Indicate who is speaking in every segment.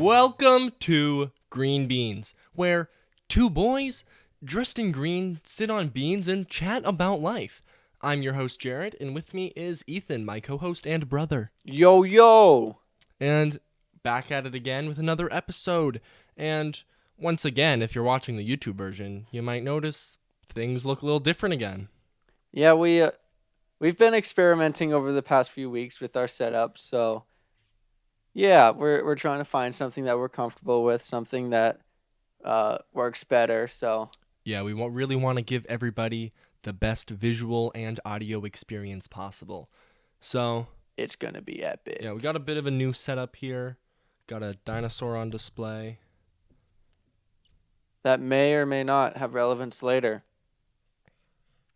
Speaker 1: Welcome to Green Beans, where two boys dressed in green sit on beans and chat about life. I'm your host, Jared, and with me is Ethan, my co-host and brother.
Speaker 2: Yo, yo!
Speaker 1: And back at it again with another episode. And once again, if you're watching the YouTube version, you might notice things look a little different again.
Speaker 2: Yeah, we've been experimenting over the past few weeks with our setup, so yeah, we're trying to find something that we're comfortable with, something that works better. So
Speaker 1: Yeah, we really want to give everybody the best visual and audio experience possible. So,
Speaker 2: it's gonna be epic.
Speaker 1: yeah, we got a bit of a new setup here. Got a dinosaur on display.
Speaker 2: That may or may not have relevance later.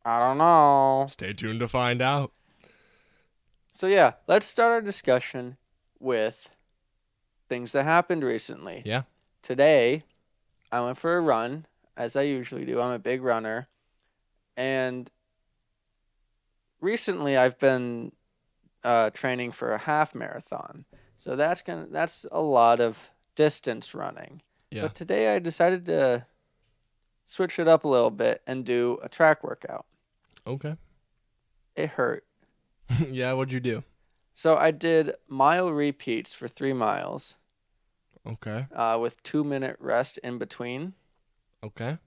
Speaker 2: I don't know.
Speaker 1: Stay tuned to find out.
Speaker 2: So yeah, let's start our discussion with things that happened recently.
Speaker 1: Yeah.
Speaker 2: Today, I went for a run, as I usually do. I'm a big runner. And recently I've been training for a half marathon. So that's a lot of distance running.
Speaker 1: Yeah.
Speaker 2: But today I decided to switch it up a little bit and do a track workout.
Speaker 1: Okay.
Speaker 2: It hurt.
Speaker 1: Yeah, what'd you do?
Speaker 2: So I did mile repeats for 3 miles
Speaker 1: Okay.
Speaker 2: with 2-minute rest in between.
Speaker 1: Okay.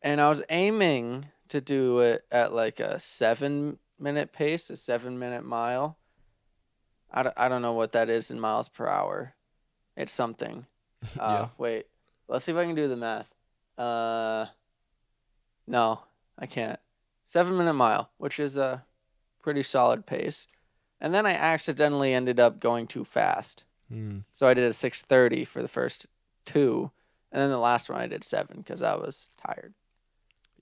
Speaker 2: And I was aiming to do it at like a 7-minute pace, a 7-minute mile. I don't know what that is in miles per hour. It's something.
Speaker 1: Yeah.
Speaker 2: Wait. Let's see if I can do the math. No, I can't. 7-minute mile, which is a pretty solid pace. And then I accidentally ended up going too fast. So I did a 6:30 for the first 2. And then the last one I did 7 because I was tired.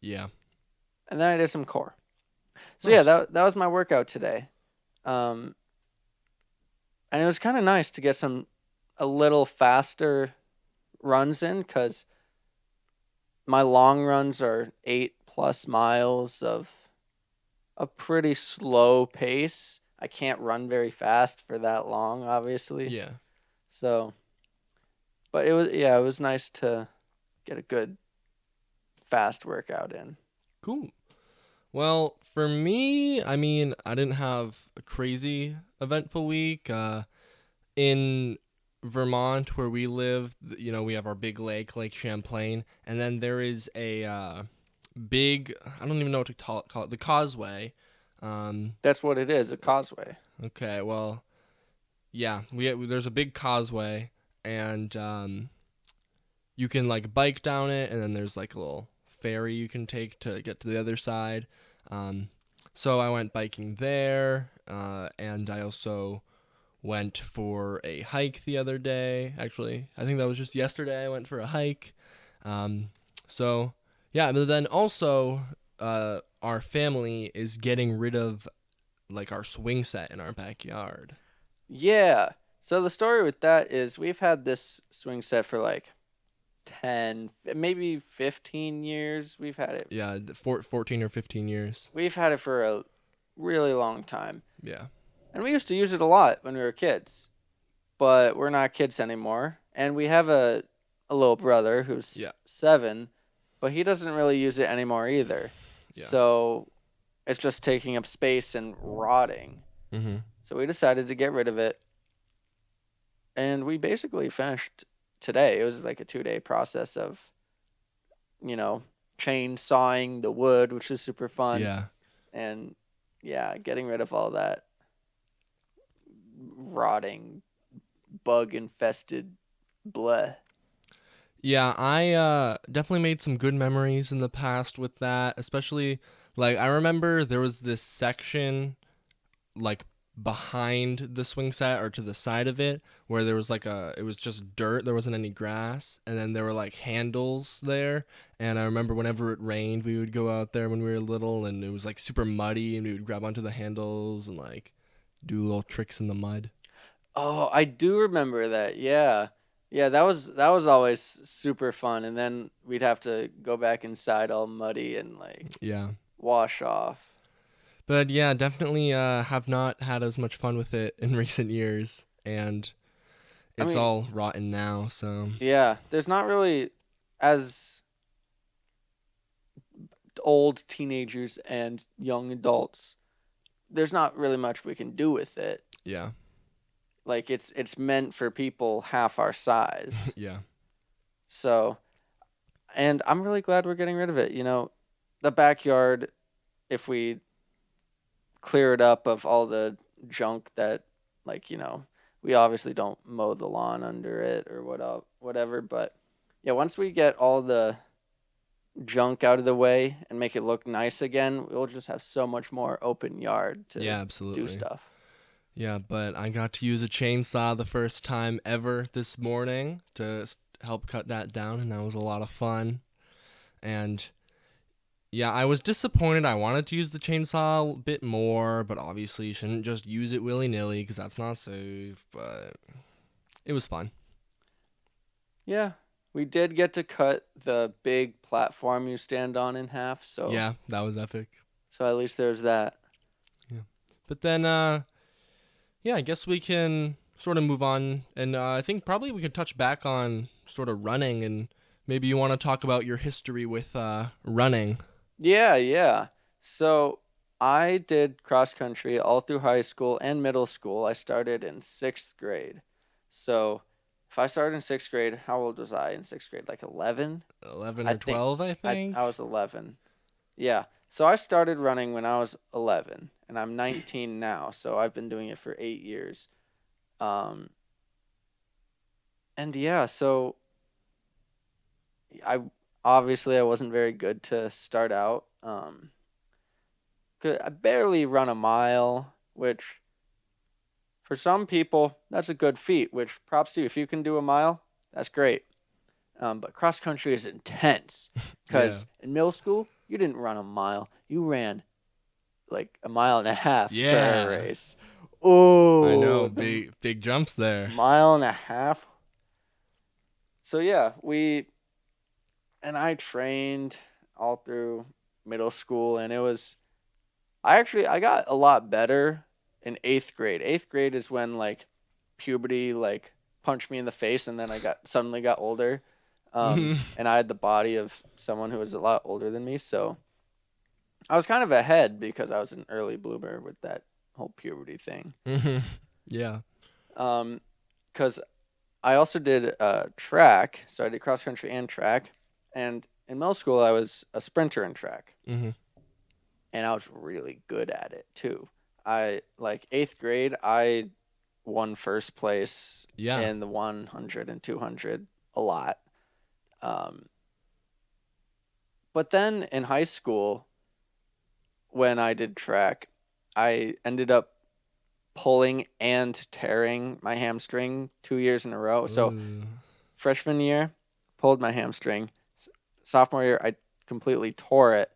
Speaker 1: Yeah.
Speaker 2: And then I did some core. So
Speaker 1: Nice.
Speaker 2: yeah, that was my workout today. And it was kind of nice to get a little faster runs in because my long runs are 8+ miles of a pretty slow pace. I can't run very fast for that long, obviously.
Speaker 1: Yeah.
Speaker 2: So, but it was nice to get a good fast workout in.
Speaker 1: Cool. Well, for me, I mean, I didn't have a crazy eventful week. In Vermont, where we live, we have our big lake, Lake Champlain, and then there is a big, I don't even know what to call it, the causeway.
Speaker 2: That's what it is, a causeway.
Speaker 1: Okay, well, yeah, there's a big causeway, and you can like bike down it, and then there's like a little ferry you can take to get to the other side. So I went biking there, and I also went for a hike the other day. Actually, I think that was just yesterday I went for a hike. So yeah, but then also our family is getting rid of like our swing set in our backyard.
Speaker 2: Yeah. So the story with that is we've had this swing set for like 10, maybe 15 years. We've had it.
Speaker 1: Yeah, 14 or 15 years.
Speaker 2: We've had it for a really long time.
Speaker 1: Yeah.
Speaker 2: And we used to use it a lot when we were kids. But we're not kids anymore. And we have a little brother who's 7, but he doesn't really use it anymore either.
Speaker 1: Yeah.
Speaker 2: So it's just taking up space and rotting.
Speaker 1: Mm-hmm.
Speaker 2: So we decided to get rid of it. And we basically finished today. It was like a 2-day process of, chainsawing the wood, which is super fun.
Speaker 1: Yeah.
Speaker 2: And yeah, getting rid of all that rotting, bug-infested bleh.
Speaker 1: Yeah, I definitely made some good memories in the past with that, especially like I remember there was this section like behind the swing set or to the side of it where there was like it was just dirt, there wasn't any grass, and then there were like handles there, and I remember whenever it rained we would go out there when we were little and it was like super muddy and we would grab onto the handles and like do little tricks in the mud.
Speaker 2: Oh, I do remember that. Yeah. Yeah, that was always super fun, and then we'd have to go back inside all muddy and like
Speaker 1: Yeah.
Speaker 2: wash off.
Speaker 1: But yeah, definitely have not had as much fun with it in recent years, and
Speaker 2: I
Speaker 1: It's
Speaker 2: mean,
Speaker 1: all rotten now, so
Speaker 2: yeah, there's not really as old teenagers and young adults. There's not really much we can do with it.
Speaker 1: yeah.
Speaker 2: Like it's meant for people half our size.
Speaker 1: Yeah.
Speaker 2: So, and I'm really glad we're getting rid of it. The backyard, if we clear it up of all the junk that, like, we obviously don't mow the lawn under it or whatever, but yeah, once we get all the junk out of the way and make it look nice again, we'll just have so much more open yard to
Speaker 1: Yeah,
Speaker 2: do
Speaker 1: absolutely.
Speaker 2: stuff.
Speaker 1: Yeah, but I got to use a chainsaw the first time ever this morning to help cut that down, and that was a lot of fun. And yeah, I was disappointed. I wanted to use the chainsaw a bit more, but obviously you shouldn't just use it willy-nilly because that's not safe, but it was fun.
Speaker 2: Yeah, we did get to cut the big platform you stand on in half, so
Speaker 1: Yeah, that was epic.
Speaker 2: at least there's that.
Speaker 1: Yeah. But then yeah, I guess we can sort of move on, and I think probably we could touch back on sort of running, and maybe you want to talk about your history with running.
Speaker 2: Yeah, yeah. So I did cross country all through high school and middle school. I started in sixth grade. So if I started in sixth grade, how old was I in sixth grade? Like 11?
Speaker 1: 11
Speaker 2: I
Speaker 1: or
Speaker 2: think
Speaker 1: 12, I
Speaker 2: I
Speaker 1: think.
Speaker 2: was 11. Yeah. So I started running when I was 11, and I'm 19 now. So I've been doing it for 8 years. Um, and yeah, so I obviously I wasn't very good to start out. 'Cause I barely run a mile, which for some people that's a good feat. Which props to you if you can do a mile, that's great. But cross country is intense
Speaker 1: Yeah.
Speaker 2: because in middle school you didn't run a mile, you ran like a mile and a half for a
Speaker 1: Yeah.
Speaker 2: race.
Speaker 1: I
Speaker 2: Oh,
Speaker 1: know,
Speaker 2: the
Speaker 1: big jumps there.
Speaker 2: mile and a half. So yeah, I trained all through middle school, and I got a lot better in eighth grade. Eighth grade is when like puberty like punched me in the face, and then I suddenly got older,
Speaker 1: Mhm.
Speaker 2: and I had the body of someone who was a lot older than me. So I was kind of ahead because I was an early bloomer with that whole puberty thing.
Speaker 1: Mhm. Yeah.
Speaker 2: Because I also did track, so I did cross country and track, and in middle school I was a sprinter in track,
Speaker 1: Mhm.
Speaker 2: and I was really good at it too. I like eighth grade, I won first place
Speaker 1: Yeah.
Speaker 2: in the 100 and 200 a lot. Um, but then in high school, when I did track, I ended up pulling and tearing my hamstring 2 years in a row. So
Speaker 1: Ooh.
Speaker 2: freshman year, pulled my hamstring. Sophomore year, I completely tore it.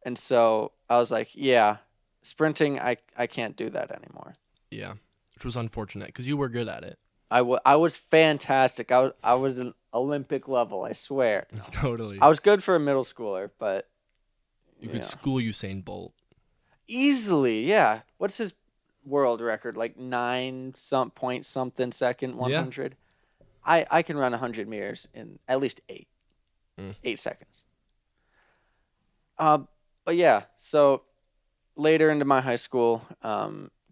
Speaker 2: And so I was like, yeah, sprinting, I can't do that anymore.
Speaker 1: Yeah. Which was unfortunate because you were good at it.
Speaker 2: I was fantastic. I was an Olympic level, I swear.
Speaker 1: Totally.
Speaker 2: I was good for a middle schooler, but
Speaker 1: You
Speaker 2: you
Speaker 1: could
Speaker 2: know,
Speaker 1: school Usain Bolt.
Speaker 2: easily, yeah. What's his world record? Like nine some point something second,
Speaker 1: Yeah.
Speaker 2: 100. I can run 100 meters in at least eight
Speaker 1: Mm.
Speaker 2: 8 seconds. But yeah, so later into my high school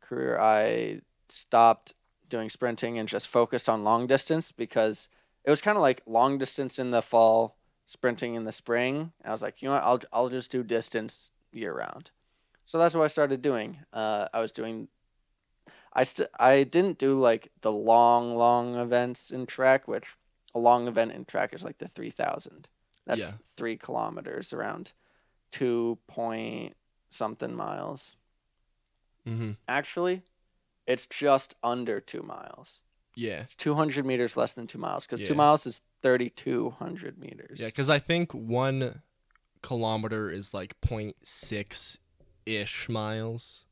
Speaker 2: career, I stopped doing sprinting and just focused on long distance because it was kind of like long distance in the fall, sprinting in the spring. I was like, you know what, I'll just do distance year round. So that's what I started doing. I was doing. I didn't do like the long events in track, which a long event in track is like the 3,000.
Speaker 1: Yeah.
Speaker 2: That's 3 kilometers around 2 point something miles.
Speaker 1: Mhm.
Speaker 2: Actually, it's just under 2 miles.
Speaker 1: Yeah.
Speaker 2: It's 200 meters less than 2 miles because two
Speaker 1: Yeah.
Speaker 2: miles is 3,200 meters.
Speaker 1: Yeah, because I think 1 kilometer is like 0.6 ish miles.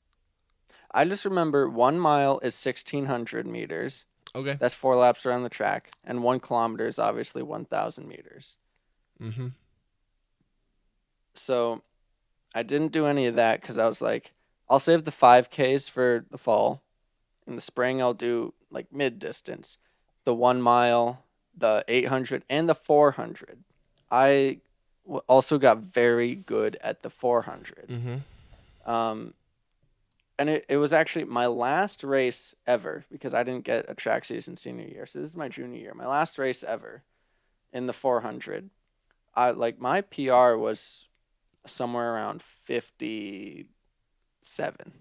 Speaker 2: I just remember 1 mile is 1,600 meters.
Speaker 1: Okay.
Speaker 2: That's 4 laps around the track. And 1 kilometer is obviously 1,000 meters.
Speaker 1: Mm-hmm.
Speaker 2: So I didn't do any of that because I was like, I'll save the 5Ks for the fall. In the spring, I'll do like mid distance. the 1 mile, the 800, and the 400. I also got very good at the 400.
Speaker 1: Mm-hmm.
Speaker 2: And it was actually my last race ever because I didn't get a track season senior year. So this is my junior year. My last race ever in the 400. My PR was somewhere around 57,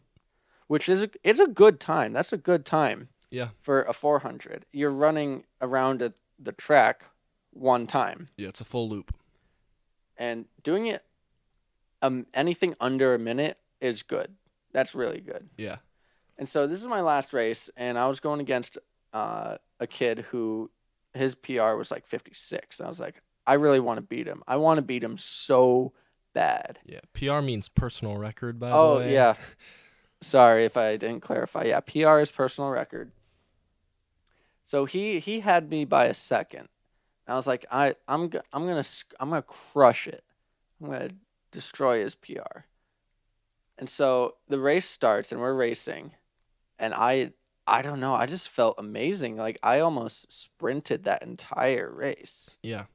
Speaker 2: which is it's a good time. That's a good time.
Speaker 1: Yeah.
Speaker 2: For a 400. You're running around the track one time.
Speaker 1: Yeah, it's a full loop.
Speaker 2: And doing it anything under a minute is good. That's really good.
Speaker 1: Yeah.
Speaker 2: And so this is my last race, and I was going against a kid who his PR was like 56. And I was like, I really want to beat him. I want to beat him so bad.
Speaker 1: Yeah. PR means personal record, by the
Speaker 2: Oh,
Speaker 1: way.
Speaker 2: yeah. Sorry if I didn't clarify. Yeah, PR is personal record. So he had me by a second. And I was like, I'm gonna crush it. I'm gonna destroy his PR. And so the race starts, and we're racing, and I don't know. I just felt amazing. Like I almost sprinted that entire race.
Speaker 1: Yeah.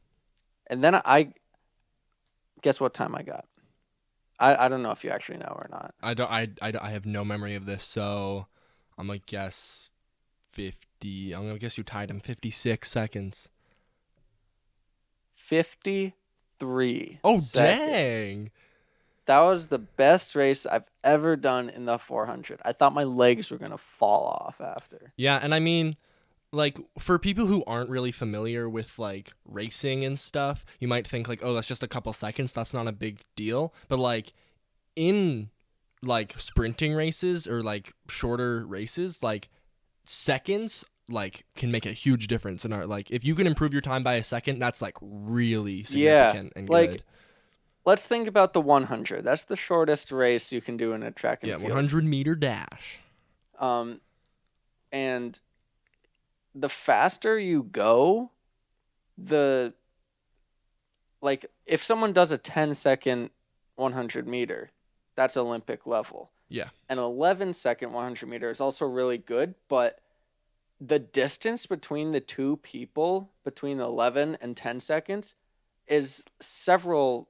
Speaker 2: And then I guess what time I got. I don't know if you actually know or not.
Speaker 1: I have no memory of this, so I'm gonna guess 50. I'm gonna guess you tied him 56 seconds.
Speaker 2: 53.
Speaker 1: Oh,
Speaker 2: seconds.
Speaker 1: dang.
Speaker 2: That was the best race I've ever done in the 400. I thought my legs were going to fall off after.
Speaker 1: Yeah, and I mean, like, for people who aren't really familiar with, like, racing and stuff, you might think, like, oh, that's just a couple seconds. That's not a big deal. But, like, in, like, sprinting races or, like, shorter races, like, seconds, like, can make a huge difference in our, like, if you can improve your time by a second, that's, like, really significant and
Speaker 2: like,
Speaker 1: good.
Speaker 2: Let's think about the 100. That's the shortest race you can do in a track and field.
Speaker 1: 100-meter dash.
Speaker 2: And the faster you go, if someone does a 10-second 100 meter, that's Olympic level.
Speaker 1: Yeah.
Speaker 2: An 11-second 100 meter is also really good, but the distance between the two people, between 11 and 10 seconds, is several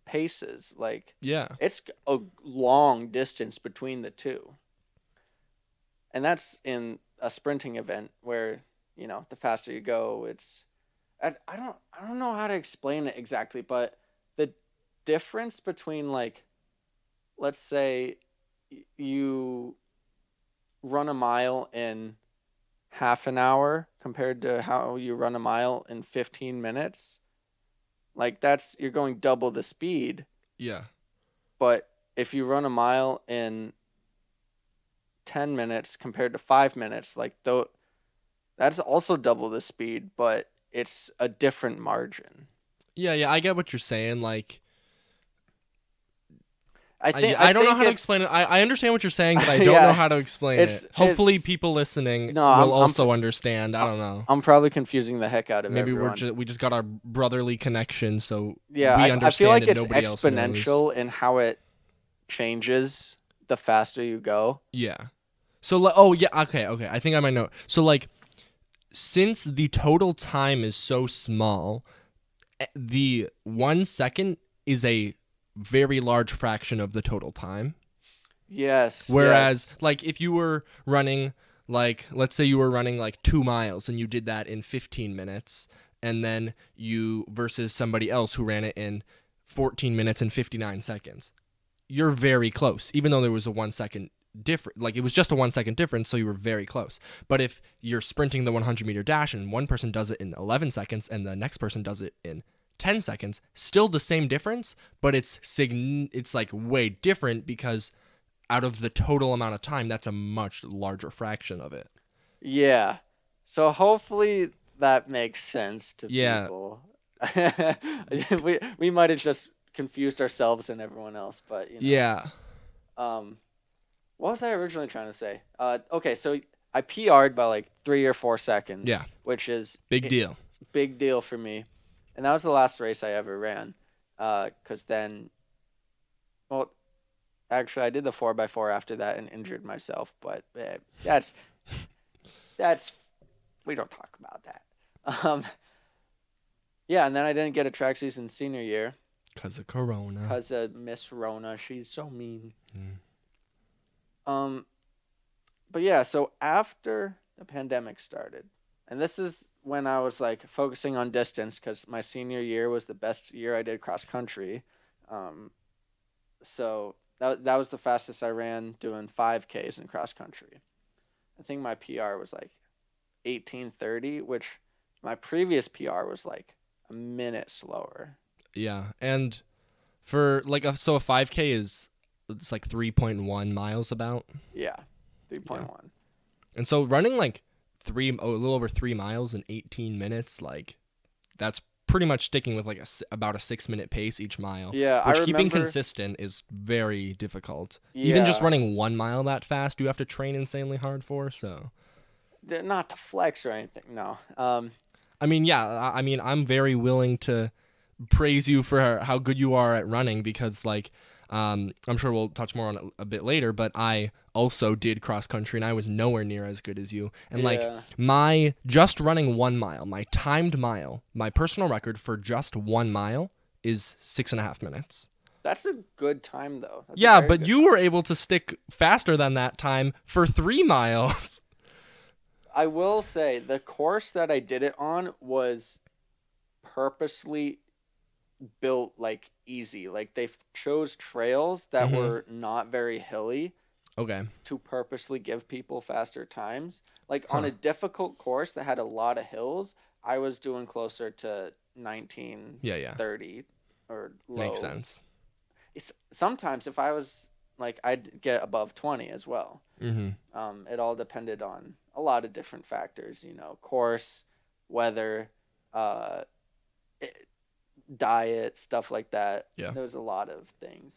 Speaker 2: paces. Like,
Speaker 1: Yeah.
Speaker 2: it's a long distance between the two. And that's in a sprinting event where, the faster you go, I don't know how to explain it exactly, but the difference between, like, let's say you run a mile in half an hour compared to how you run a mile in 15 minutes, like, you're going double the speed.
Speaker 1: Yeah.
Speaker 2: But if you run a mile in 10 minutes compared to 5 minutes, like, that's also double the speed, but it's a different margin.
Speaker 1: Yeah, I get what you're saying. Like,
Speaker 2: I
Speaker 1: don't know how to explain it. I understand what you're saying, but I don't know how to explain it. Hopefully, people listening will also understand. I don't know.
Speaker 2: I'm probably confusing the heck out of
Speaker 1: Maybe
Speaker 2: everyone.
Speaker 1: we just got our brotherly connection, so
Speaker 2: yeah,
Speaker 1: we understand.
Speaker 2: I feel like
Speaker 1: and
Speaker 2: it's
Speaker 1: nobody else
Speaker 2: exponential
Speaker 1: knows.
Speaker 2: in how it changes the faster you go.
Speaker 1: Yeah. So, okay. I think I might know. So, like, since the total time is so small, the 1 second is a very large fraction of the total time.
Speaker 2: Yes.
Speaker 1: Whereas, like, if you were running, like, let's say you were running, like, 2 miles and you did that in 15 minutes, and then versus somebody else who ran it in 14 minutes and 59 seconds, you're very close, even though there was a 1 second different, like, it was just a 1 second difference, so you were very close. But if you're sprinting the 100-meter dash and one person does it in 11 seconds and the next person does it in 10 seconds, still the same difference, but it's like way different because out of the total amount of time, that's a much larger fraction of it.
Speaker 2: Yeah. So hopefully that makes sense to people. we might have just confused ourselves and everyone else, but
Speaker 1: Yeah.
Speaker 2: What was I originally trying to say? Okay, so I PR'd by like 3 or 4 seconds.
Speaker 1: Yeah.
Speaker 2: Which is
Speaker 1: big deal.
Speaker 2: Big deal for me. And that was the last race I ever ran. 'Cause then, well, actually I did the 4x4 after that and injured myself, but that's we don't talk about that. Yeah, and then I didn't get a track season senior year
Speaker 1: Because of Corona.
Speaker 2: because of Miss Rona. She's so mean.
Speaker 1: Mm.
Speaker 2: But yeah, so after the pandemic started, and this is when I was like focusing on distance because my senior year was the best year I did cross country. Um, so that was the fastest I ran doing 5Ks in cross country. I think my PR was like 18:30, which my previous PR was like a minute slower.
Speaker 1: Yeah, and for like a 5K is it's like 3.1 miles about.
Speaker 2: Yeah,
Speaker 1: Yeah.
Speaker 2: 3.1.
Speaker 1: And so running like a little over 3 miles in 18 minutes, like that's pretty much sticking with like about a 6 minute pace each mile.
Speaker 2: Yeah, I
Speaker 1: Which keeping
Speaker 2: remember.
Speaker 1: consistent is very difficult. Even just
Speaker 2: Yeah,
Speaker 1: running 1 mile that fast, you have to train insanely hard for. So,
Speaker 2: not to flex or anything. No.
Speaker 1: I mean, yeah, I mean, I'm very willing to praise you for how good you are at running because, like, I'm sure we'll touch more on it a bit later, but I also did cross country and I was nowhere near as good as you. And, like,
Speaker 2: Yeah.
Speaker 1: my just running 1 mile, my timed mile, my personal record for just 1 mile is 6.5 minutes.
Speaker 2: That's a good time though. That's a
Speaker 1: Yeah,
Speaker 2: very
Speaker 1: but
Speaker 2: good
Speaker 1: you
Speaker 2: time.
Speaker 1: were able to stick faster than that time for 3 miles.
Speaker 2: I will say the course that I did it on was purposely built like easy. Like they chose trails that
Speaker 1: Mm-hmm.
Speaker 2: were not very hilly
Speaker 1: Okay.
Speaker 2: to purposely give people faster times. Like on
Speaker 1: Huh.
Speaker 2: a difficult course that had a lot of hills, I was doing closer to 19,
Speaker 1: Yeah, yeah.
Speaker 2: 30 or
Speaker 1: Makes
Speaker 2: low.
Speaker 1: sense.
Speaker 2: It's sometimes if I was like I'd get above 20 as well.
Speaker 1: Mm-hmm.
Speaker 2: It all depended on a lot of different factors, course, weather, uh, it, diet, stuff like that.
Speaker 1: Yeah.
Speaker 2: There was a lot of things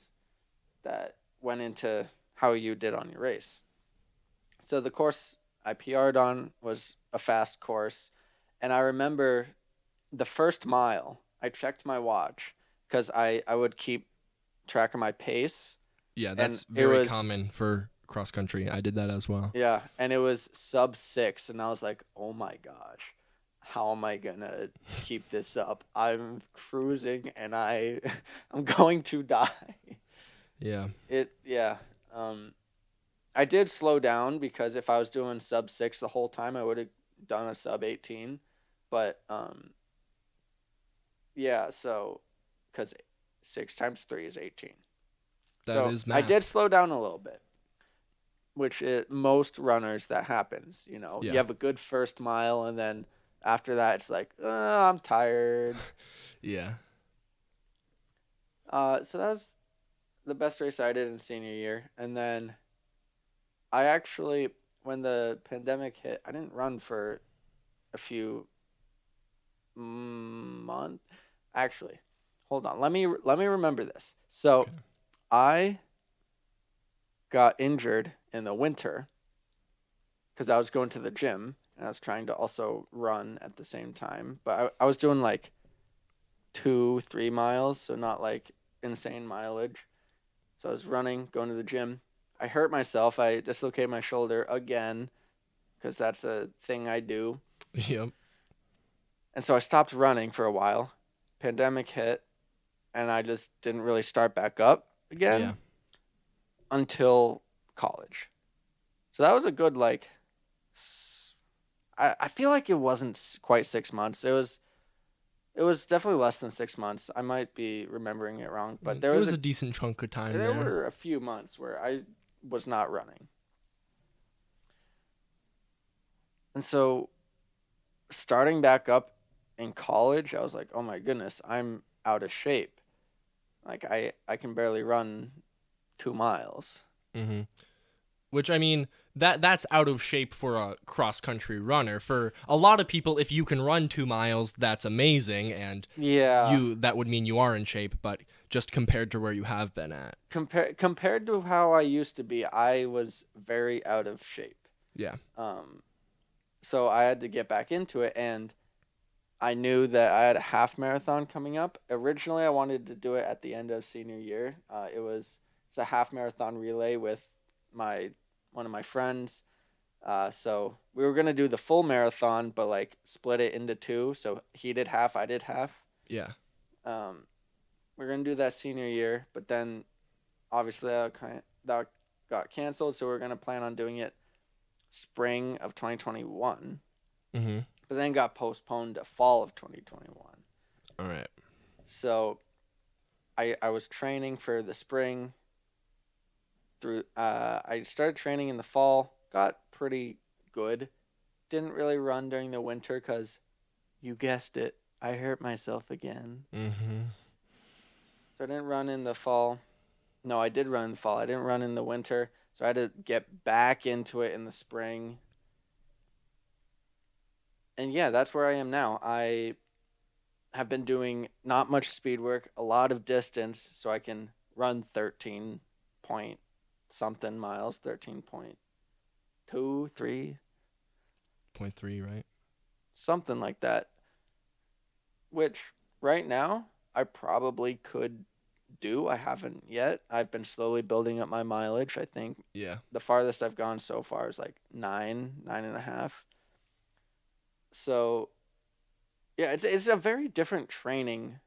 Speaker 2: that went into how you did on your race. So the course I PR'd on was a fast course, and I remember the first mile. I checked my watch because I would keep track of my pace,
Speaker 1: Yeah,
Speaker 2: and
Speaker 1: that's
Speaker 2: it
Speaker 1: very
Speaker 2: was
Speaker 1: common for cross country. I did that as well.
Speaker 2: yeah, and it was sub 6, and I was like, oh my gosh, how am I gonna keep this up? I'm cruising, and I'm going to die.
Speaker 1: Yeah.
Speaker 2: Yeah. Um, I did slow down because if I was doing sub 6 the whole time, I would have done a sub 18. But yeah, so because 6 times 3 is 18.
Speaker 1: That
Speaker 2: So
Speaker 1: is
Speaker 2: I
Speaker 1: math.
Speaker 2: did slow down a little bit, which most runners that happens. You
Speaker 1: Yeah.
Speaker 2: have a good first mile, and then after that, it's like, I'm tired.
Speaker 1: Yeah.
Speaker 2: So that was the best race I did in senior year, and then I actually, when the pandemic hit, I didn't run for a few months. Actually, hold on. Let me remember this. So
Speaker 1: Okay.
Speaker 2: I got injured in the winter because I was going to the gym and I was trying to also run at the same time. But I was doing like 2, 3 miles, so not like insane mileage. So I was running, going to the gym. I hurt myself. I dislocated my shoulder again because that's a thing I do.
Speaker 1: Yep.
Speaker 2: And so I stopped running for a while. Pandemic hit, and I just didn't really start back up
Speaker 1: Yeah.
Speaker 2: again until college. So that was a good like I feel like it wasn't quite 6 months. It was definitely less than 6 months. I might be remembering it wrong, but
Speaker 1: It was a decent chunk of time
Speaker 2: there
Speaker 1: there.
Speaker 2: were a few months where I was not running. And so starting back up in college, I was like, "Oh my goodness, I'm out of shape. Like I can barely run 2 miles."
Speaker 1: Mm-hmm. Which I mean, that's out of shape for a cross country runner. For a lot of people, if you can run 2 miles, that's amazing, and
Speaker 2: Yeah.
Speaker 1: that would mean you are in shape. But just compared to where you have been at,
Speaker 2: Compared to how I used to be, I was very out of shape.
Speaker 1: yeah,
Speaker 2: Um so I had to get back into it, and I knew that I had a half marathon coming up. Originally, I wanted to do it at the end of senior year. It's a half marathon relay with my one of my friends. So we were gonna do the full marathon, but like split it into two. So he did half, I did half.
Speaker 1: Yeah.
Speaker 2: We're gonna do that senior year, but then obviously that got canceled. So we're gonna plan on doing it spring of 2021.
Speaker 1: Mm-hmm.
Speaker 2: But then got postponed to fall of 2021.
Speaker 1: All right.
Speaker 2: So I was training for the spring through I started training in the fall, got pretty good. Didn't really run during the winter cuz you guessed it, I hurt myself again.
Speaker 1: Mm-hmm.
Speaker 2: So I didn't run in the fall. No, I did run in the fall. I didn't run in the winter. So I had to get back into it in the spring. And yeah, that's where I am now. I have been doing not much speed work, a lot of distance, so I can run 13 point something miles, 13.2, 3,
Speaker 1: 0.3, right?
Speaker 2: something like that. Which right now I probably could do. I haven't yet. I've been slowly building up my mileage. I think
Speaker 1: Yeah.
Speaker 2: the farthest I've gone so far is like 9.5. So yeah, it's a very different training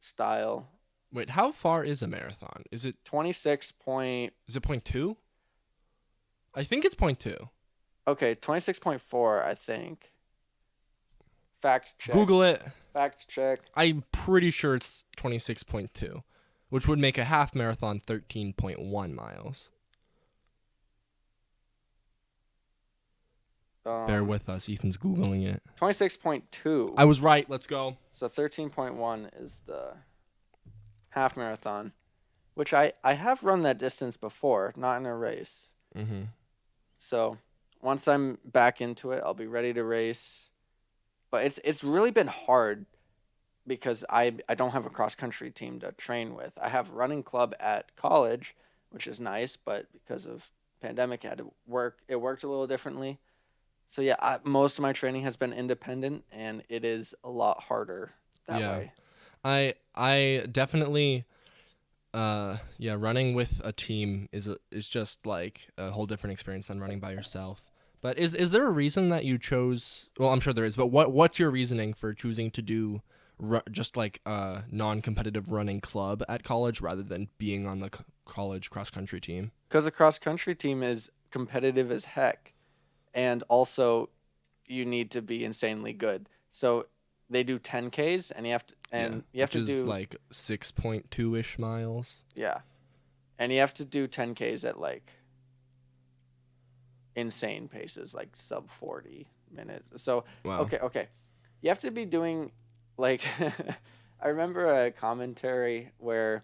Speaker 2: style.
Speaker 1: Wait, how far is a marathon? Is it
Speaker 2: 26 point.
Speaker 1: 0.2? I think it's 0.2.
Speaker 2: Okay, 26.4, I think. Fact check.
Speaker 1: Google it.
Speaker 2: Fact check.
Speaker 1: I'm pretty sure it's 26.2, which would make a half marathon 13.1 miles. Bear with us. Ethan's Googling it.
Speaker 2: 26.2.
Speaker 1: I was right. Let's go.
Speaker 2: So 13.1 is the half marathon, which I have run that distance before, not in a race.
Speaker 1: Mm-hmm.
Speaker 2: So once I'm back into it, I'll be ready to race. But it's really been hard because I don't have a cross country team to train with. I have a running club at college, which is nice, but because of pandemic, it worked a little differently. So yeah, most of my training has been independent, and it is a lot harder that way.
Speaker 1: I definitely running with a team is just like a whole different experience than running by yourself. But is there a reason that you chose? Well, I'm sure there is, but what's your reasoning for choosing to do just like a non-competitive running club at college rather than being on the college cross country team?
Speaker 2: Because the cross country team is competitive as heck, and also you need to be insanely good. So they do 10Ks, and you have to
Speaker 1: which
Speaker 2: do
Speaker 1: is like 6.2-ish miles.
Speaker 2: yeah, and you have to do 10Ks at like insane paces, like sub 40 minutes. So
Speaker 1: Wow.
Speaker 2: okay, you have to be doing like I remember a commentary where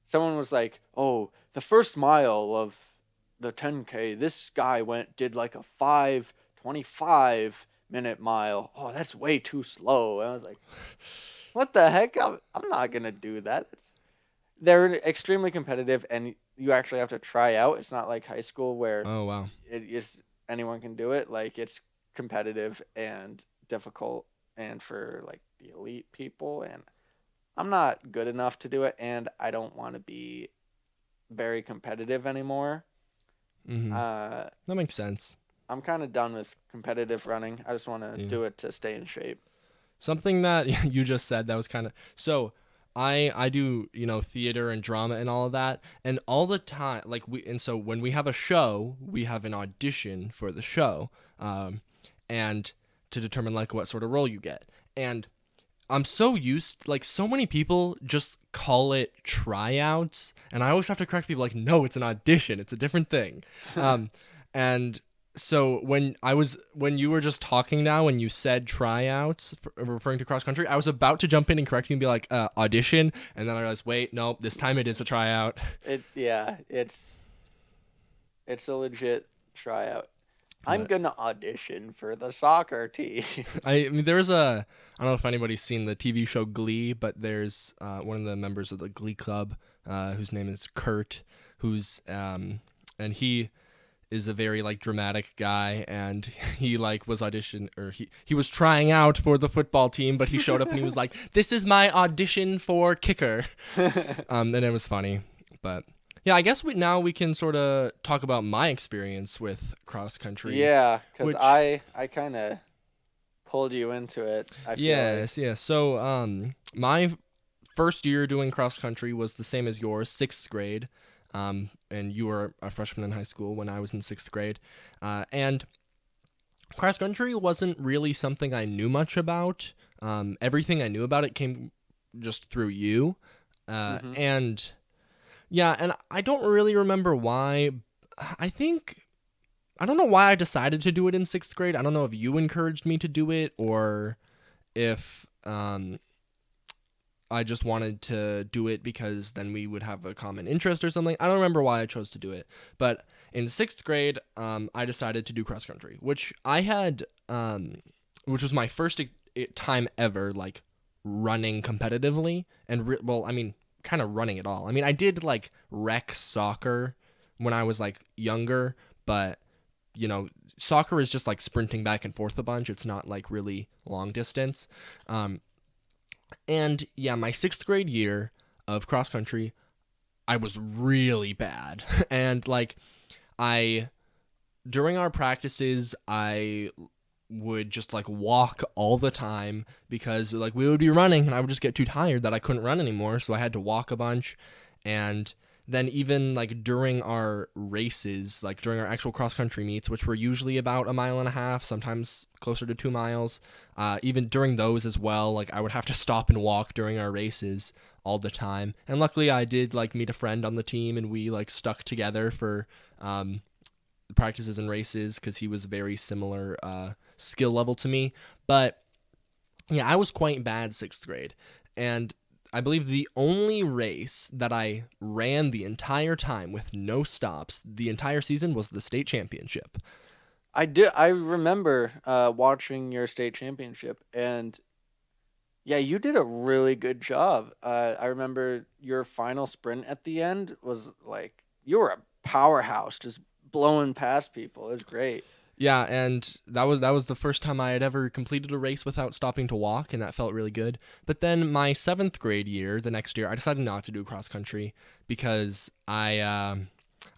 Speaker 2: someone was like, "Oh, the first mile of the 10K, this guy did like a 5:25 minute mile. Oh, that's way too slow." And I was like, "What the heck? I'm not gonna do that." They're extremely competitive, and you actually have to try out. It's not like high school where
Speaker 1: Oh wow.
Speaker 2: it is anyone can do it. Like it's competitive and difficult, and for like the elite people. And I'm not good enough to do it, and I don't want to be very competitive anymore.
Speaker 1: Mm-hmm.
Speaker 2: Uh,
Speaker 1: That makes sense.
Speaker 2: I'm kind of done with competitive running. I just want to
Speaker 1: Yeah.
Speaker 2: do it to stay in shape.
Speaker 1: Something that you just said that was kind of so. I do theater and drama and all of that, and all the time so when we have a show, we have an audition for the show, and to determine like what sort of role you get. And I'm so used, like so many people just call it tryouts, and I always have to correct people like, no, it's an audition, it's a different thing. And so when you were just talking now, when you said tryouts, referring to cross country, I was about to jump in and correct you and be like audition, and then I realized, wait, no, this time it is a tryout.
Speaker 2: It's a legit tryout. I'm gonna audition for the soccer team.
Speaker 1: I mean, I don't know if anybody's seen the TV show Glee, but there's one of the members of the Glee Club whose name is Kurt, and he is a very like dramatic guy, and he like was he was trying out for the football team, but he showed up and he was like, "This is my audition for kicker," and it was funny. But Yeah, I guess we can sort of talk about my experience with cross country,
Speaker 2: Yeah, because
Speaker 1: which
Speaker 2: I kind of pulled you into it, I feel like.
Speaker 1: yes, yeah. So my first year doing cross country was the same as yours, 6th grade. And you were a freshman in high school when I was in 6th grade. And cross country wasn't really something I knew much about. Everything I knew about it came just through you.
Speaker 2: Hmm.
Speaker 1: And yeah, and I don't really remember why. I think I don't know why I decided to do it in 6th grade. I don't know if you encouraged me to do it or if I just wanted to do it because then we would have a common interest or something. I don't remember why I chose to do it. But in 6th grade, I decided to do cross country, which was my first time ever like running competitively and well, I mean, kind of running at all. I mean, I did like rec soccer when I was like younger, but you know, soccer is just like sprinting back and forth a bunch. It's not like really long distance. Um, and yeah, my 6th grade year of cross country, I was really bad. And like, I, during our practices, I would just like walk all the time because like we would be running and I would just get too tired that I couldn't run anymore. So I had to walk a bunch. And then even like during our races, like during our actual cross country meets, which were usually about a mile and a half, sometimes closer to 2 miles, even during those as well, like I would have to stop and walk during our races all the time. And luckily I did like meet a friend on the team and we like stuck together for um, practices and races because he was very similar skill level to me. But yeah, I was quite bad 6th grade. And I believe the only race that I ran the entire time with no stops the entire season was the state championship.
Speaker 2: I did. I remember watching your state championship, and yeah, you did a really good job. I remember your final sprint at the end was like you were a powerhouse, just blowing past people. It was great.
Speaker 1: Yeah, and that was the first time I had ever completed a race without stopping to walk, and that felt really good. But then my 7th grade year, the next year, I decided not to do cross country because I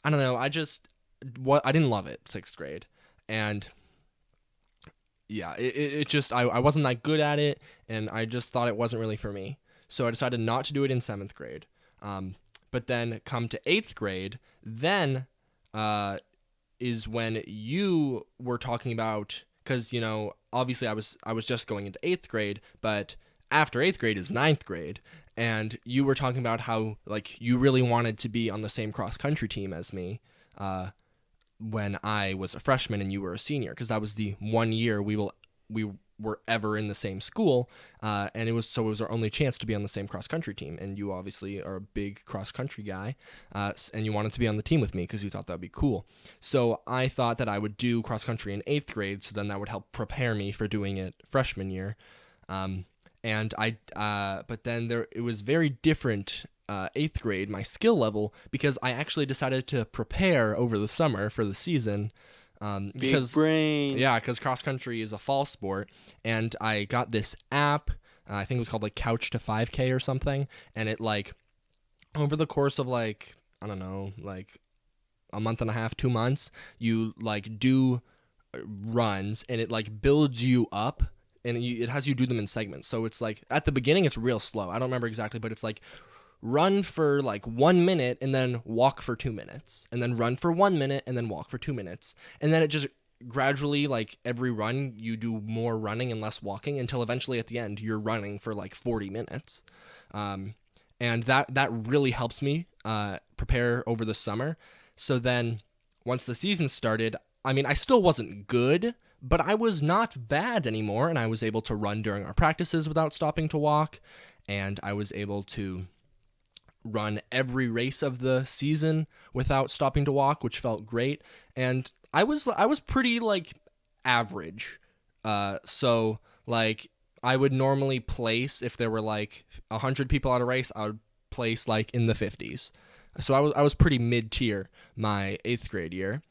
Speaker 1: don't know, I didn't love it 6th grade, and yeah, it just I wasn't that good at it, and I just thought it wasn't really for me. So I decided not to do it in 7th grade. Um, but then come to 8th grade, then uh, is when you were talking about because obviously I was just going into 8th grade, but after 8th grade is 9th grade, and you were talking about how like you really wanted to be on the same cross country team as me. When I was a freshman and you were a senior, because that was the one year we were ever in the same school, and it was our only chance to be on the same cross country team. And you obviously are a big cross country guy, and you wanted to be on the team with me because you thought that would be cool. So I thought that I would do cross country in 8th grade, so then that would help prepare me for doing it freshman year. Um, but then it was very different 8th grade, my skill level, because I actually decided to prepare over the summer for the season.
Speaker 2: Big
Speaker 1: Because
Speaker 2: brain.
Speaker 1: yeah, because cross country is a fall sport, and I got this app. I think it was called like Couch to 5K or something, and it like over the course of like I don't know, like a month and a half, 2 months, you like do runs, and it like builds you up. And it has you do them in segments. So it's like at the beginning, it's real slow. I don't remember exactly, but it's like run for like 1 minute and then walk for 2 minutes, and then run for 1 minute and then walk for 2 minutes. And then it just gradually, like every run, you do more running and less walking until eventually at the end, you're running for like 40 minutes. Um, and that really helps me prepare over the summer. So then once the season started, I mean, I still wasn't good, but I was not bad anymore, and I was able to run during our practices without stopping to walk, and I was able to run every race of the season without stopping to walk, which felt great. And I was pretty like average. So like I would normally place if there were like 100 people at a race, I would place like in the 50s. So I was pretty mid tier my 8th grade year,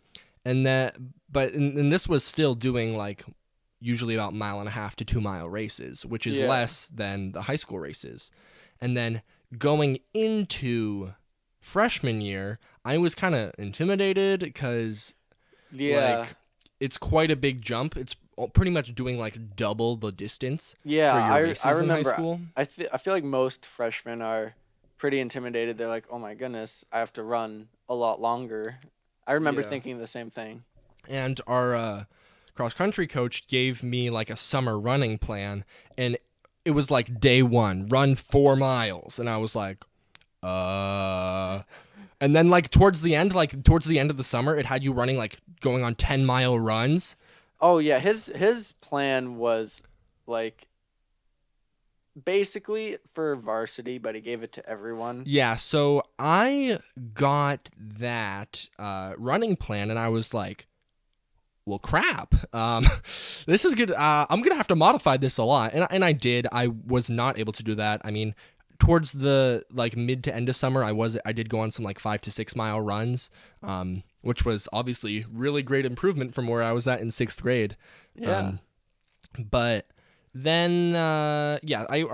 Speaker 1: and that and this was still doing like usually about mile and a half to 2 mile races, which is
Speaker 2: Yeah.
Speaker 1: less than the high school races. And then going into freshman year, I was kind of intimidated because
Speaker 2: Yeah.
Speaker 1: like it's quite a big jump. It's pretty much doing like double the distance
Speaker 2: Yeah,
Speaker 1: for your
Speaker 2: I
Speaker 1: races in high
Speaker 2: remember.
Speaker 1: school.
Speaker 2: I feel like most freshmen are pretty intimidated. They're like, "Oh my goodness, I have to run a lot longer." I remember
Speaker 1: Yeah.
Speaker 2: thinking the same thing.
Speaker 1: And our cross country coach gave me like a summer running plan, and it was like day 1, run 4 miles, and I was like, and then like towards the end of the summer, it had you running like going on 10-mile runs.
Speaker 2: Oh yeah, his plan was like basically for varsity, but he gave it to everyone.
Speaker 1: Yeah, so I got that running plan, and I was like, well, crap. This is good. I'm gonna have to modify this a lot, and I did. I was not able to do that. I mean, towards the like mid to end of summer, I did go on some like 5 to 6 mile runs, which was obviously really great improvement from where I was at in 6th grade.
Speaker 2: Yeah.
Speaker 1: But then, I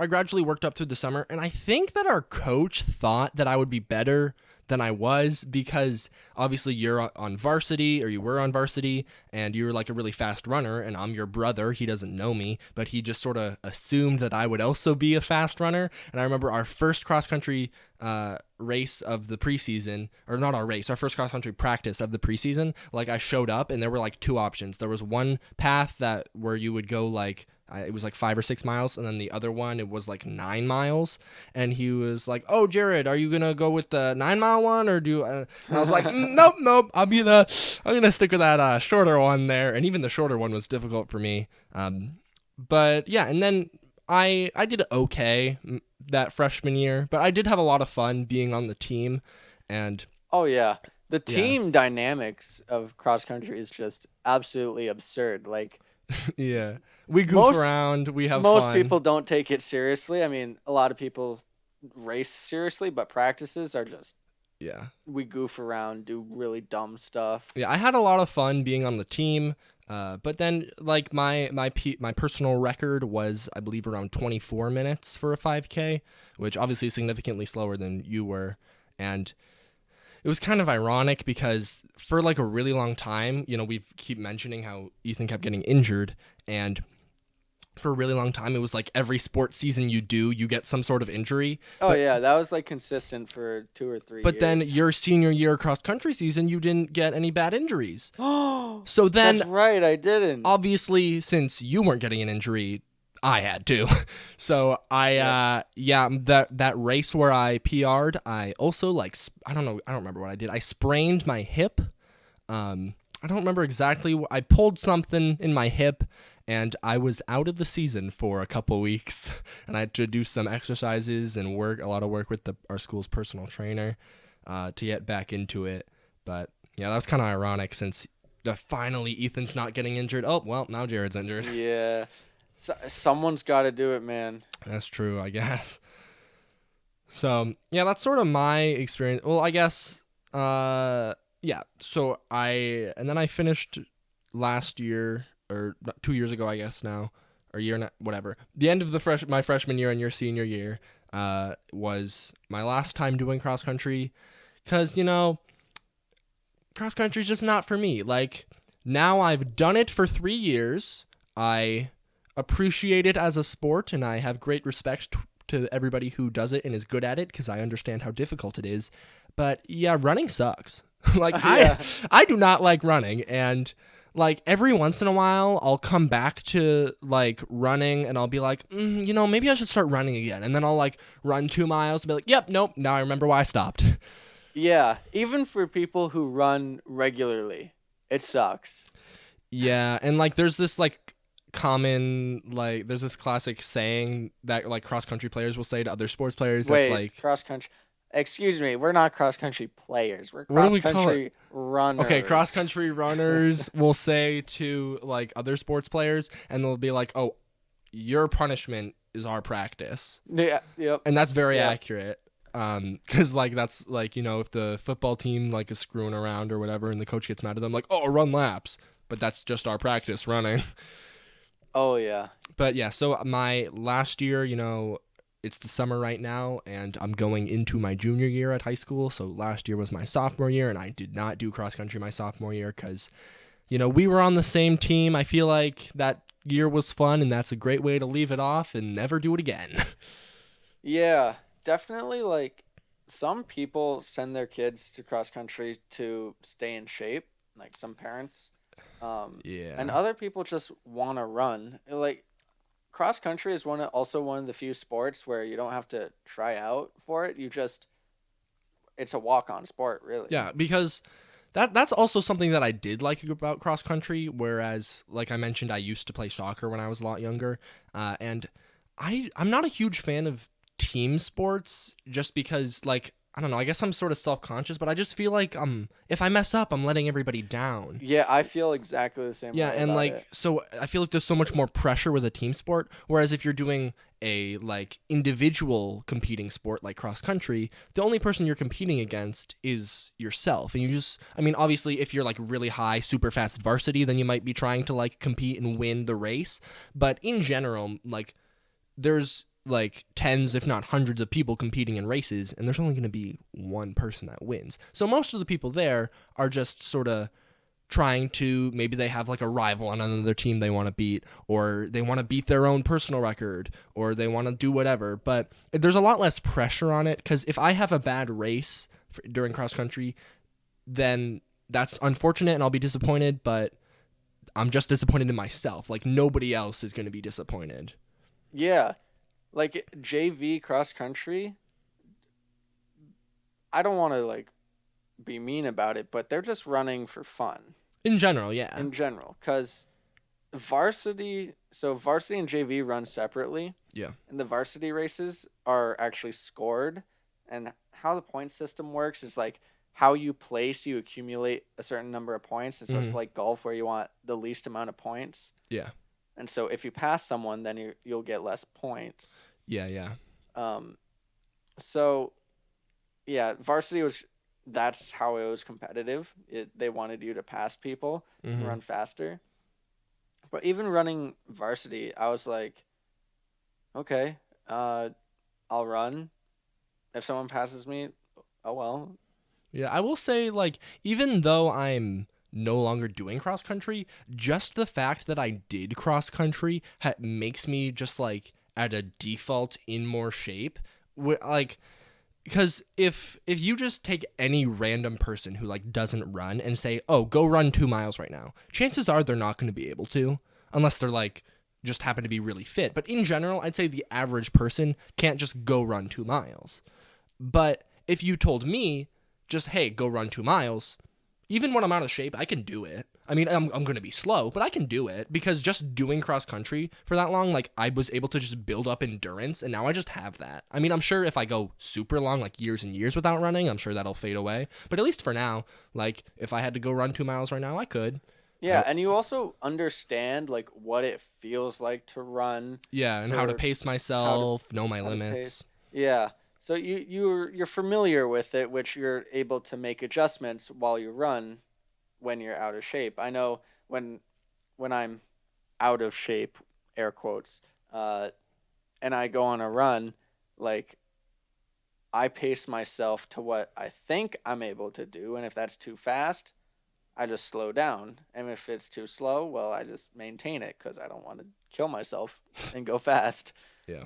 Speaker 1: gradually worked up through the summer, and I think that our coach thought that I would be better than I was because obviously you're on varsity, or you were on varsity, and you're like a really fast runner, and I'm your brother. He doesn't know me, but he just sort of assumed that I would also be a fast runner. And I remember our first cross country race of the preseason, or not our race, our first cross country practice of the preseason. Like I showed up, and there were like 2 options. There was one path that where you would go like it was like 5 or 6 miles, and then the other one it was like 9 miles. And he was like, "Oh, Jared, are you gonna go with the 9 mile one, or do?" And I was like, "Nope. I'm gonna stick with that shorter one there." And even the shorter one was difficult for me. But yeah, and then I did okay that freshman year, but I did have a lot of fun being on the team, and
Speaker 2: Oh yeah. The
Speaker 1: yeah,
Speaker 2: team dynamics of cross country is just absolutely absurd. Like
Speaker 1: yeah, we goof
Speaker 2: most
Speaker 1: around, we have
Speaker 2: most
Speaker 1: fun.
Speaker 2: people don't take it seriously. I mean, a lot of people race seriously, but practices are just
Speaker 1: Yeah.
Speaker 2: we goof around, do really dumb stuff.
Speaker 1: Yeah, I had a lot of fun being on the team. But then, like my personal record was, I believe, around 24 minutes for a 5K, which obviously is significantly slower than you were. And it was kind of ironic because for like a really long time, we keep mentioning how Ethan kept getting injured, and for a really long time, it was like every sports season you do, you get some sort of injury.
Speaker 2: Oh
Speaker 1: But
Speaker 2: yeah, that was like consistent for 2 or 3
Speaker 1: but then
Speaker 2: years.
Speaker 1: your senior year cross country season, you didn't get any bad injuries.
Speaker 2: Oh,
Speaker 1: So
Speaker 2: that's
Speaker 1: then
Speaker 2: right, I didn't.
Speaker 1: obviously, since you weren't getting an injury, I had to. So that race where I PR'd, I also I don't know, I don't remember what I did. I sprained my hip. I don't remember exactly. I pulled something in my hip, and I was out of the season for a couple weeks. And I had to do some exercises and a lot of work with our school's personal trainer to get back into it. But yeah, that was kind of ironic since finally Ethan's not getting injured. Oh, well, now Jared's injured.
Speaker 2: Yeah. Someone's got to do it, man.
Speaker 1: That's true, I guess. So, yeah, that's sort of my experience. Well, I guess, yeah. So and then I finished last year, or 2 years ago, I guess now, or year, whatever. The end of my freshman year and your senior year was my last time doing cross country, because, cross country is just not for me. Like, now I've done it for 3 years. I appreciate it as a sport, and I have great respect to everybody who does it and is good at it, because I understand how difficult it is. But yeah, running sucks. Like
Speaker 2: Yeah.
Speaker 1: I do not like running, and like every once in a while I'll come back to like running, and I'll be like, maybe I should start running again, and then I'll like run 2 miles and be like, yep, nope, now I remember why I stopped.
Speaker 2: Yeah, even for people who run regularly, it sucks.
Speaker 1: Yeah, and like there's this like there's this classic saying that like cross country players will say to other sports players. That's
Speaker 2: Wait,
Speaker 1: like,
Speaker 2: cross country. Excuse me, we're not cross country players. We're
Speaker 1: what do
Speaker 2: cross
Speaker 1: we call it?
Speaker 2: country runners.
Speaker 1: Okay, cross country runners will say to like other sports players, and they'll be like, "Oh, your punishment is our practice,"
Speaker 2: Yeah, yep.
Speaker 1: and that's very
Speaker 2: Yeah.
Speaker 1: accurate. Because like that's like if the football team like is screwing around or whatever, and the coach gets mad at them, like, "Oh, run laps," but that's just our practice running.
Speaker 2: Oh yeah.
Speaker 1: But yeah, so my last year, it's the summer right now, and I'm going into my junior year at high school. So last year was my sophomore year, and I did not do cross country my sophomore year because, we were on the same team. I feel like that year was fun, and that's a great way to leave it off and never do it again.
Speaker 2: Yeah, definitely. Like some people send their kids to cross country to stay in shape, like some parents, and
Speaker 1: Yeah.
Speaker 2: other people just want to run. Like cross country is also one of the few sports where you don't have to try out for it. It's a walk on sport, really.
Speaker 1: Yeah, because that's also something that I did like about cross country. Whereas, like I mentioned, I used to play soccer when I was a lot younger, and I'm not a huge fan of team sports just because, like, I don't know. I guess I'm sort of self conscious, but I just feel like if I mess up, I'm letting everybody down.
Speaker 2: Yeah, I feel exactly the same
Speaker 1: Yeah,
Speaker 2: way
Speaker 1: and
Speaker 2: about it.
Speaker 1: like so I feel like there's so much more pressure with a team sport, whereas if you're doing a like individual competing sport like cross country, the only person you're competing against is yourself. And obviously if you're like really high super fast varsity, then you might be trying to like compete and win the race, but in general, like there's like tens if not hundreds of people competing in races, and there's only going to be one person that wins. So most of the people there are just sort of trying to, maybe they have like a rival on another team they want to beat, or they want to beat their own personal record, or they want to do whatever. But there's a lot less pressure on it, because if I have a bad race during cross country, then that's unfortunate and I'll be disappointed, but I'm just disappointed in myself. Like nobody else is going to be disappointed.
Speaker 2: Yeah, like JV cross country. I don't want to like be mean about it, but they're just running for fun
Speaker 1: In general, yeah.
Speaker 2: in general. Because varsity and JV run separately,
Speaker 1: Yeah.
Speaker 2: and the varsity races are actually scored. And how the point system works is like how you place, you accumulate a certain number of points. And so it's
Speaker 1: Mhm.
Speaker 2: like golf where you want the least amount of points.
Speaker 1: Yeah.
Speaker 2: And so if you pass someone, then you'll get less points.
Speaker 1: Yeah, yeah.
Speaker 2: Um, so yeah, varsity was that's how it was competitive. They wanted you to pass people and
Speaker 1: Mhm.
Speaker 2: run faster. But even running varsity, I was like, okay, I'll run. If someone passes me, oh well.
Speaker 1: Yeah, I will say, like, even though I'm no longer doing cross country, just the fact that I did cross country makes me just like at a default in more shape. Like, because if you just take any random person who like doesn't run and say, "Oh, go run 2 miles right now," chances are they're not going to be able to, unless they're like just happen to be really fit. But in general, I'd say the average person can't just go run 2 miles. But if you told me, just, hey, go run 2 miles, even when I'm out of shape, I can do it. I mean, I'm going to be slow, but I can do it because just doing cross country for that long, like, I was able to just build up endurance, and now I just have that. I mean, I'm sure if I go super long, like years and years without running, I'm sure that'll fade away. But at least for now, like, if I had to go run 2 miles right now, I could.
Speaker 2: Yeah, and you also understand like what it feels like to run
Speaker 1: Yeah, and how to
Speaker 2: for
Speaker 1: pace
Speaker 2: how to
Speaker 1: myself, know my
Speaker 2: how to pace.
Speaker 1: limits.
Speaker 2: Yeah. So you're familiar with it, which you're able to make adjustments while you run when you're out of shape. I know when I'm out of shape, air quotes, uh, and I go on a run, like I pace myself to what I think I'm able to do, and if that's too fast, I just slow down, and if it's too slow, well, I just maintain it because I don't want to kill myself and go fast.
Speaker 1: Yeah.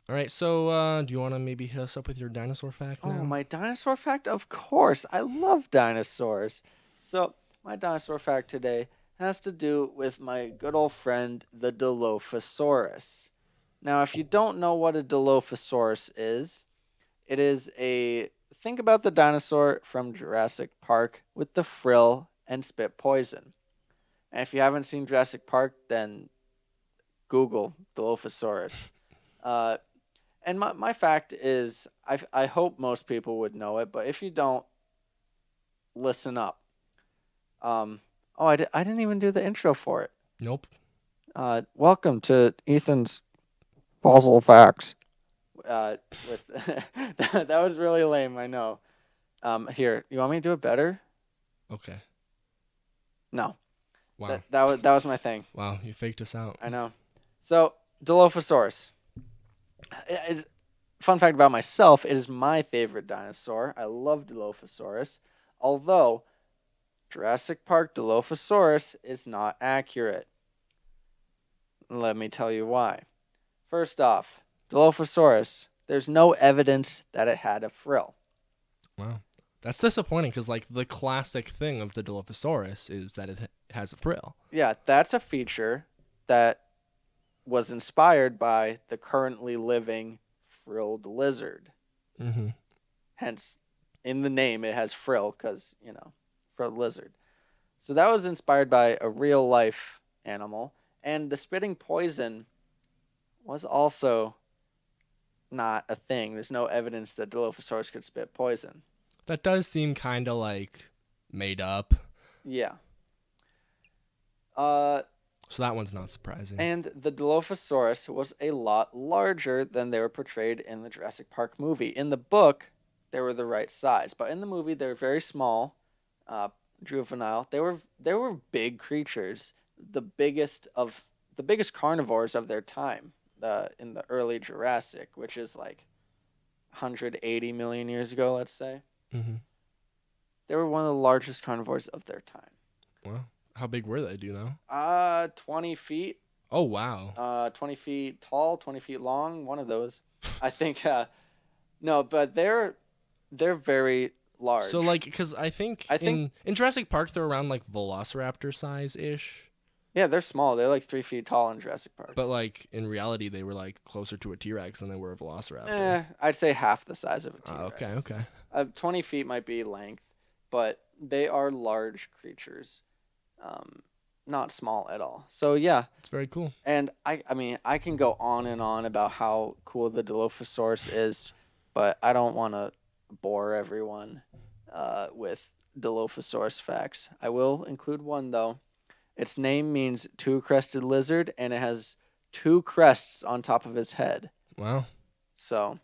Speaker 1: All right, so do you want to maybe hit us up with your dinosaur fact
Speaker 2: Oh,
Speaker 1: now?
Speaker 2: my dinosaur fact? Of course. I love dinosaurs. So, my dinosaur fact today has to do with my good old friend, the Dilophosaurus. Now, if you don't know what a Dilophosaurus is, it is a. Think about the dinosaur from Jurassic Park with the frill and spit poison. And if you haven't seen Jurassic Park, then Google Dilophosaurus. Uh, and my fact is, I hope most people would know it, but if you don't, listen up. I didn't even do the intro for it.
Speaker 1: Nope.
Speaker 2: Welcome to Ethan's Fossil Facts. With that was really lame, I know. Here, you want me to do it better?
Speaker 1: Okay.
Speaker 2: No,
Speaker 1: Wow.
Speaker 2: that was my thing.
Speaker 1: Wow, you faked us out.
Speaker 2: I know. So Dilophosaurus. Fun fact about myself, it is my favorite dinosaur. I love Dilophosaurus. Although Jurassic Park Dilophosaurus is not accurate. Let me tell you why. First off, Dilophosaurus, there's no evidence that it had a frill.
Speaker 1: Wow. That's disappointing because, like, the classic thing of the Dilophosaurus is that it has a frill.
Speaker 2: Yeah, that's a feature that was inspired by the currently living frilled lizard.
Speaker 1: Mm-hmm.
Speaker 2: Hence, in the name, it has frill because, frilled lizard. So that was inspired by a real life animal. And the spitting poison was also not a thing. There's no evidence that Dilophosaurus could spit poison.
Speaker 1: That does seem kind of like made up.
Speaker 2: Yeah.
Speaker 1: So that one's not surprising.
Speaker 2: And the Dilophosaurus was a lot larger than they were portrayed in the Jurassic Park movie. In the book, they were the right size, but in the movie, they were very small, juvenile. They were big creatures, the biggest carnivores of their time, in the early Jurassic, which is like 180 million years ago, let's say.
Speaker 1: Mm-hmm.
Speaker 2: They were one of the largest carnivores of their time.
Speaker 1: Wow. How big were they, do you know?
Speaker 2: 20 feet.
Speaker 1: Oh, wow.
Speaker 2: 20 feet tall, 20 feet long, one of those. I think, no, but they're very large.
Speaker 1: So, like, because I think in Jurassic Park, they're around, like, Velociraptor size-ish.
Speaker 2: Yeah, they're small. They're like 3 feet tall in Jurassic Park.
Speaker 1: But, like, in reality, they were, like, closer to a T-Rex than they were a Velociraptor.
Speaker 2: I'd say half the size of a T-Rex.
Speaker 1: Okay.
Speaker 2: 20 feet might be length, but they are large creatures. Not small at all. So yeah,
Speaker 1: it's very cool.
Speaker 2: And I mean, I can go on and on about how cool the Dilophosaurus is, but I don't want to bore everyone with Dilophosaurus facts. I will include one though. Its name means two-crested lizard, and it has 2 crests on top of its head.
Speaker 1: Wow.
Speaker 2: So,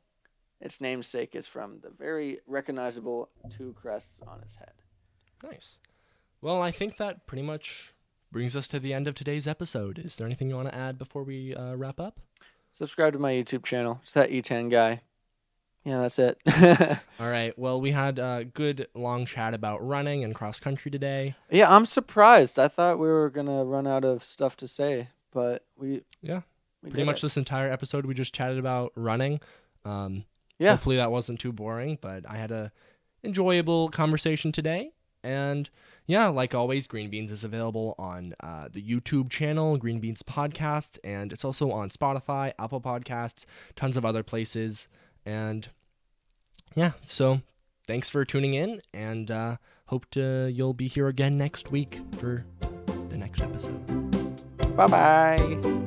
Speaker 2: its namesake is from the very recognizable 2 crests on its head.
Speaker 1: Nice. Well, I think that pretty much brings us to the end of today's episode. Is there anything you want to add before we wrap up?
Speaker 2: Subscribe to my YouTube channel. It's that E10 guy. Yeah, that's it.
Speaker 1: All right. Well, we had a good long chat about running and cross country today.
Speaker 2: Yeah, I'm surprised. I thought we were going to run out of stuff to say, but we
Speaker 1: pretty much this entire episode we just chatted about running. Hopefully that wasn't too boring, but I had a enjoyable conversation today. And yeah, like always, Green Beans is available on the YouTube channel, Green Beans Podcast, and it's also on Spotify, Apple Podcasts, tons of other places. And yeah, so thanks for tuning in, and hope you'll be here again next week for the next episode.
Speaker 2: Bye-bye.